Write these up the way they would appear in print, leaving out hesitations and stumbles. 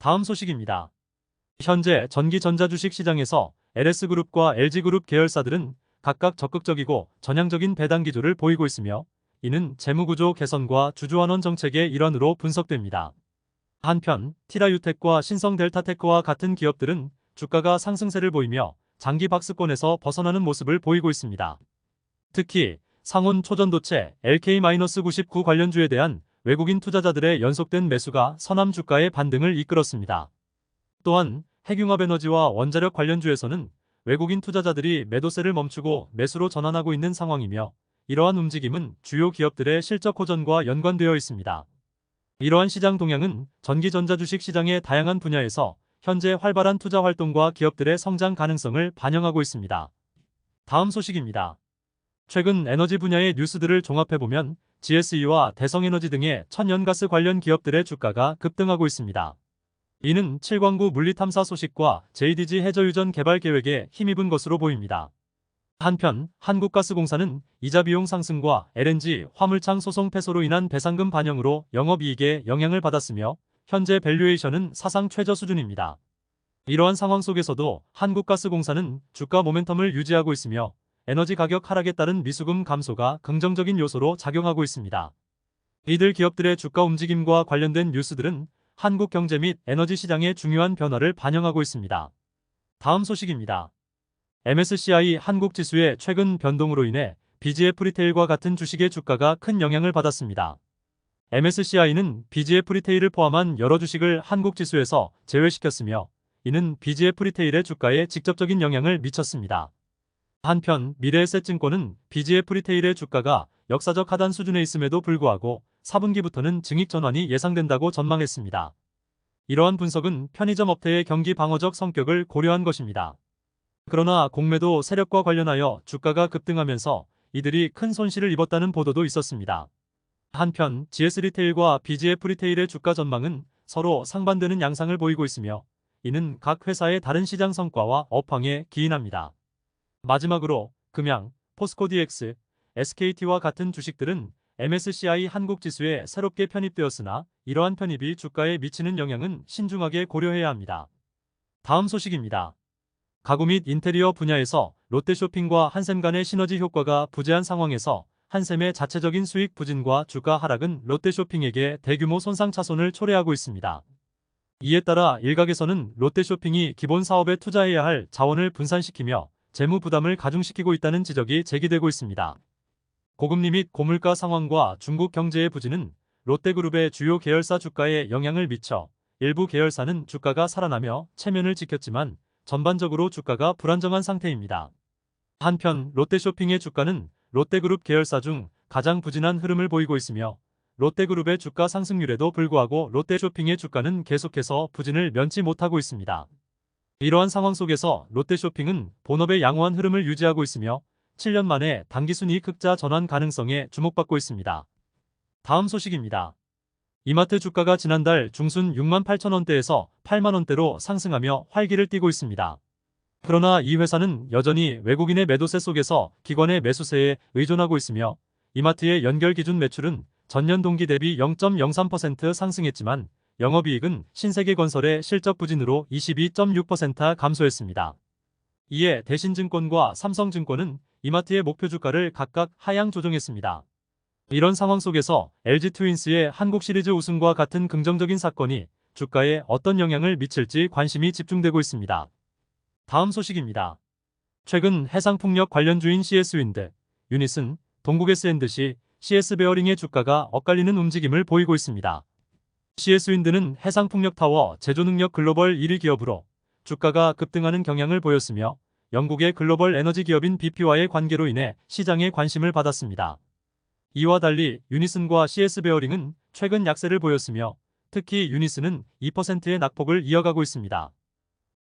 다음 소식입니다. 현재 전기전자 주식 시장에서 LS그룹과 LG그룹 계열사들은 각각 적극적이고 전향적인 배당 기조를 보이고 있으며, 이는 재무구조 개선과 주주환원 정책의 일환으로 분석됩니다. 한편 티라유텍과 신성델타테크와 같은 기업들은 주가가 상승세를 보이며 장기 박스권에서 벗어나는 모습을 보이고 있습니다. 특히 상온 초전도체 LK-99 관련주에 대한 외국인 투자자들의 연속된 매수가 서남 주가의 반등을 이끌었습니다. 또한 핵융합에너지와 원자력 관련주에서는 외국인 투자자들이 매도세를 멈추고 매수로 전환하고 있는 상황이며, 이러한 움직임은 주요 기업들의 실적 호전과 연관되어 있습니다. 이러한 시장 동향은 전기전자 주식 시장의 다양한 분야에서 현재 활발한 투자 활동과 기업들의 성장 가능성을 반영하고 있습니다. 다음 소식입니다. 최근 에너지 분야의 뉴스들을 종합해보면 GSE와 대성에너지 등의 천연가스 관련 기업들의 주가가 급등하고 있습니다. 이는 7광구 물리탐사 소식과 JDG 해저유전 개발 계획에 힘입은 것으로 보입니다. 한편 한국가스공사는 이자 비용 상승과 LNG 화물창 소송 패소로 인한 배상금 반영으로 영업이익에 영향을 받았으며, 현재 밸류에이션은 사상 최저 수준입니다. 이러한 상황 속에서도 한국가스공사는 주가 모멘텀을 유지하고 있으며, 에너지 가격 하락에 따른 미수금 감소가 긍정적인 요소로 작용하고 있습니다. 이들 기업들의 주가 움직임과 관련된 뉴스들은 한국 경제 및 에너지 시장의 중요한 변화를 반영하고 있습니다. 다음 소식입니다. MSCI 한국 지수의 최근 변동으로 인해 BGF 리테일과 같은 주식의 주가가 큰 영향을 받았습니다. MSCI는 BGF 리테일을 포함한 여러 주식을 한국 지수에서 제외시켰으며, 이는 BGF 리테일의 주가에 직접적인 영향을 미쳤습니다. 한편 미래에셋증권은 BGF 리테일의 주가가 역사적 하단 수준에 있음에도 불구하고 4분기부터는 증익 전환이 예상된다고 전망했습니다. 이러한 분석은 편의점 업태의 경기 방어적 성격을 고려한 것입니다. 그러나 공매도 세력과 관련하여 주가가 급등하면서 이들이 큰 손실을 입었다는 보도도 있었습니다. 한편 GS리테일과 BGF 리테일의 주가 전망은 서로 상반되는 양상을 보이고 있으며, 이는 각 회사의 다른 시장 성과와 업황에 기인합니다. 마지막으로 금양, 포스코DX, SKT와 같은 주식들은 MSCI 한국 지수에 새롭게 편입되었으나, 이러한 편입이 주가에 미치는 영향은 신중하게 고려해야 합니다. 다음 소식입니다. 가구 및 인테리어 분야에서 롯데쇼핑과 한샘 간의 시너지 효과가 부재한 상황에서 한샘의 자체적인 수익 부진과 주가 하락은 롯데쇼핑에게 대규모 손상차손을 초래하고 있습니다. 이에 따라 일각에서는 롯데쇼핑이 기본 사업에 투자해야 할 자원을 분산시키며 재무 부담을 가중시키고 있다는 지적이 제기되고 있습니다. 고금리 및 고물가 상황과 중국 경제의 부진은 롯데그룹의 주요 계열사 주가에 영향을 미쳐 일부 계열사는 주가가 살아나며 체면을 지켰지만, 전반적으로 주가가 불안정한 상태입니다. 한편 롯데쇼핑의 주가는 롯데그룹 계열사 중 가장 부진한 흐름을 보이고 있으며, 롯데그룹의 주가 상승률에도 불구하고 롯데쇼핑의 주가는 계속해서 부진을 면치 못하고 있습니다. 이러한 상황 속에서 롯데쇼핑은 본업의 양호한 흐름을 유지하고 있으며 7년 만에 당기순이익 흑자 전환 가능성에 주목받고 있습니다. 다음 소식입니다. 이마트 주가가 지난달 중순 68,000원대에서 8만원대로 상승하며 활기를 띠고 있습니다. 그러나 이 회사는 여전히 외국인의 매도세 속에서 기관의 매수세에 의존하고 있으며, 이마트의 연결 기준 매출은 전년 동기 대비 0.03% 상승했지만 영업이익은 신세계건설의 실적 부진으로 22.6% 감소했습니다. 이에 대신증권과 삼성증권은 이마트의 목표 주가를 각각 하향 조정했습니다. 이런 상황 속에서 LG트윈스의 한국 시리즈 우승과 같은 긍정적인 사건이 주가에 어떤 영향을 미칠지 관심이 집중되고 있습니다. 다음 소식입니다. 최근 해상풍력 관련주인 CS윈드, 유닛은, 동국S&C, CS베어링의 주가가 엇갈리는 움직임을 보이고 있습니다. CS윈드는 해상풍력타워 제조능력 글로벌 1위 기업으로 주가가 급등하는 경향을 보였으며, 영국의 글로벌 에너지 기업인 BP와의 관계로 인해 시장의 관심을 받았습니다. 이와 달리 유니슨과 CS베어링은 최근 약세를 보였으며, 특히 유니슨은 2%의 낙폭을 이어가고 있습니다.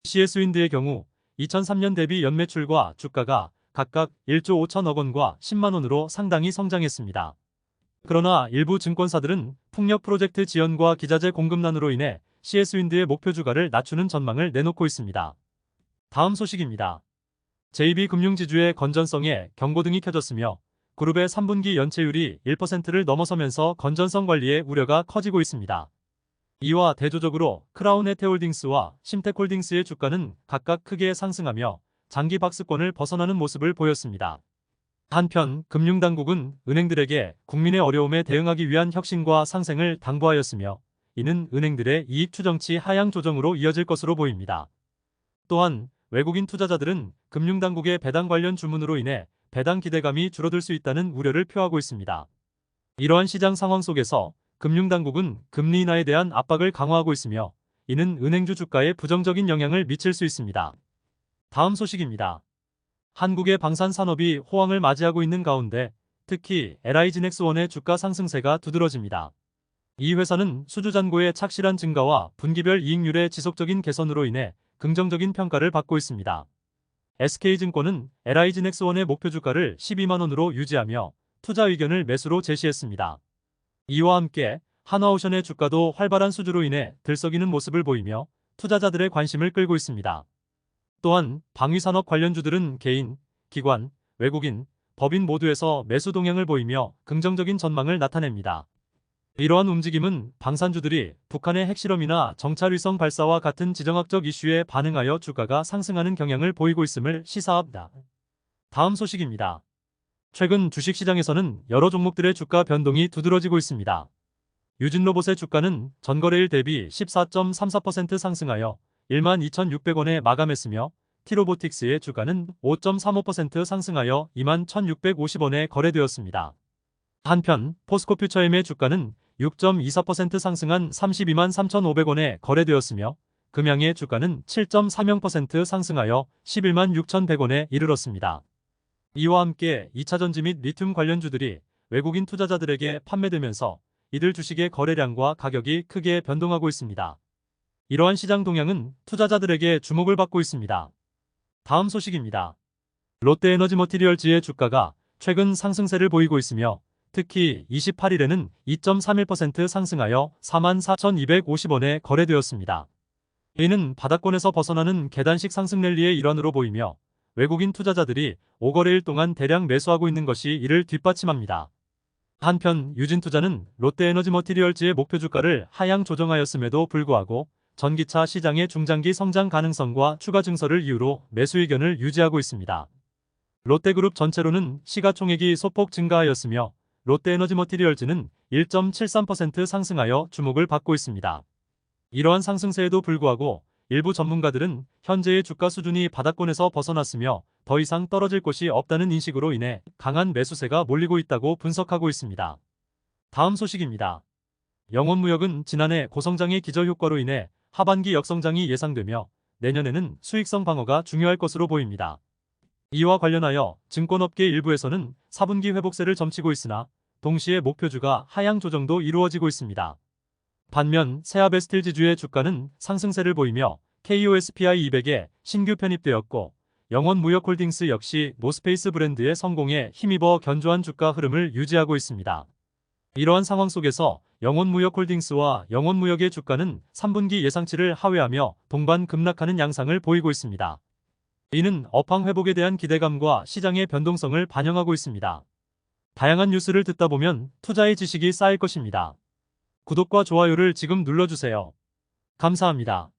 CS윈드의 경우 2003년 대비 연매출과 주가가 각각 1조 5천억 원과 10만 원으로 상당히 성장했습니다. 그러나 일부 증권사들은 풍력 프로젝트 지연과 기자재 공급난으로 인해 CS윈드의 목표 주가를 낮추는 전망을 내놓고 있습니다. 다음 소식입니다. JB금융지주의 건전성에 경고등이 켜졌으며, 그룹의 3분기 연체율이 1%를 넘어서면서 건전성 관리의 우려가 커지고 있습니다. 이와 대조적으로 크라운에테홀딩스와 심텍홀딩스의 주가는 각각 크게 상승하며 장기 박스권을 벗어나는 모습을 보였습니다. 한편 금융당국은 은행들에게 국민의 어려움에 대응하기 위한 혁신과 상생을 당부하였으며 이는 은행들의 이익 추정치 하향 조정으로 이어질 것으로 보입니다. 또한 외국인 투자자들은 금융당국의 배당 관련 주문으로 인해 배당 기대감이 줄어들 수 있다는 우려를 표하고 있습니다. 이러한 시장 상황 속에서 금융당국은 금리 인하에 대한 압박을 강화하고 있으며 이는 은행주 주가에 부정적인 영향을 미칠 수 있습니다. 다음 소식입니다. 한국의 방산 산업이 호황을 맞이하고 있는 가운데 특히 LI지넥스원의 주가 상승세가 두드러집니다. 이 회사는 수주잔고의 착실한 증가와 분기별 이익률의 지속적인 개선으로 인해 긍정적인 평가를 받고 있습니다. SK증권은 LI지넥스원의 목표 주가를 12만원으로 유지하며 투자 의견을 매수로 제시했습니다. 이와 함께 한화오션의 주가도 활발한 수주로 인해 들썩이는 모습을 보이며 투자자들의 관심을 끌고 있습니다. 또한 방위산업 관련주들은 개인, 기관, 외국인, 법인 모두에서 매수 동향을 보이며 긍정적인 전망을 나타냅니다. 이러한 움직임은 방산주들이 북한의 핵실험이나 정찰위성 발사와 같은 지정학적 이슈에 반응하여 주가가 상승하는 경향을 보이고 있음을 시사합니다. 다음 소식입니다. 최근 주식시장에서는 여러 종목들의 주가 변동이 두드러지고 있습니다. 유진로봇의 주가는 전거래일 대비 14.34% 상승하여 12,600원에 마감했으며 티로보틱스의 주가는 5.35% 상승하여 21,650원에 거래되었습니다. 한편 포스코퓨처엠의 주가는 6.24% 상승한 323,500원에 거래되었으며 금양의 주가는 7.30% 상승하여 116,100원에 이르렀습니다. 이와 함께 2차전지 및 리튬 관련주들이 외국인 투자자들에게 판매되면서 이들 주식의 거래량과 가격이 크게 변동하고 있습니다. 이러한 시장 동향은 투자자들에게 주목을 받고 있습니다. 다음 소식입니다. 롯데에너지머티리얼즈의 주가가 최근 상승세를 보이고 있으며 특히 28일에는 2.31% 상승하여 44,250원에 거래되었습니다. 이는 바닥권에서 벗어나는 계단식 상승 랠리의 일환으로 보이며 외국인 투자자들이 5거래일 동안 대량 매수하고 있는 것이 이를 뒷받침합니다. 한편 유진투자는 롯데에너지머티리얼즈의 목표 주가를 하향 조정하였음에도 불구하고 전기차 시장의 중장기 성장 가능성과 추가 증설을 이유로 매수 의견을 유지하고 있습니다. 롯데그룹 전체로는 시가총액이 소폭 증가하였으며 롯데에너지머티리얼즈는 1.73% 상승하여 주목을 받고 있습니다. 이러한 상승세에도 불구하고 일부 전문가들은 현재의 주가 수준이 바닥권에서 벗어났으며 더 이상 떨어질 곳이 없다는 인식으로 인해 강한 매수세가 몰리고 있다고 분석하고 있습니다. 다음 소식입니다. 영원무역은 지난해 고성장의 기저효과로 인해 하반기 역성장이 예상되며 내년에는 수익성 방어가 중요할 것으로 보입니다. 이와 관련하여 증권업계 일부에서는 4분기 회복세를 점치고 있으나 동시에 목표주가 하향 조정도 이루어지고 있습니다. 반면 세아베스틸 지주의 주가는 상승세를 보이며 KOSPI 200에 신규 편입되었고 영원무역홀딩스 역시 노스페이스 브랜드의 성공에 힘입어 견조한 주가 흐름을 유지하고 있습니다. 이러한 상황 속에서 영원무역홀딩스와 영원무역의 주가는 3분기 예상치를 하회하며 동반 급락하는 양상을 보이고 있습니다. 이는 업황 회복에 대한 기대감과 시장의 변동성을 반영하고 있습니다. 다양한 뉴스를 듣다 보면 투자의 지식이 쌓일 것입니다. 구독과 좋아요를 지금 눌러주세요. 감사합니다.